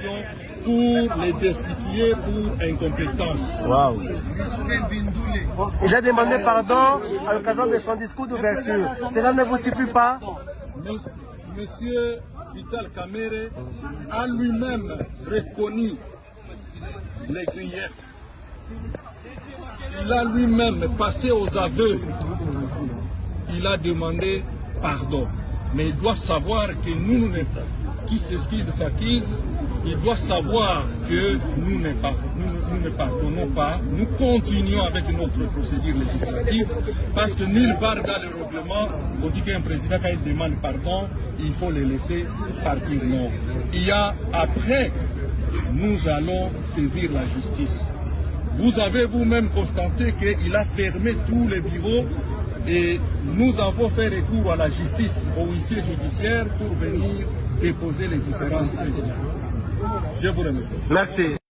population pour les destituer pour incompétence. Wow. Il a demandé pardon à l'occasion de son discours d'ouverture. Cela ne vous suffit pas? Monsieur Vital Kamerhe a lui-même reconnu les griefs. Il a lui-même passé aux aveux. Il a demandé pardon. Mais il doit savoir que nous, qui s'excuse s'accuse, il doit savoir que nous ne pardonnons pas. Nous continuons avec notre procédure législative parce que nulle part dans le règlement, on dit qu'un président, quand il demande pardon, il faut le laisser partir. Non. Il y a après, nous allons saisir la justice. Vous avez vous-même constaté qu'il a fermé tous les bureaux et nous avons fait recours à la justice, au huissier judiciaire pour venir déposer les différentes questions. Je vous remercie. Merci.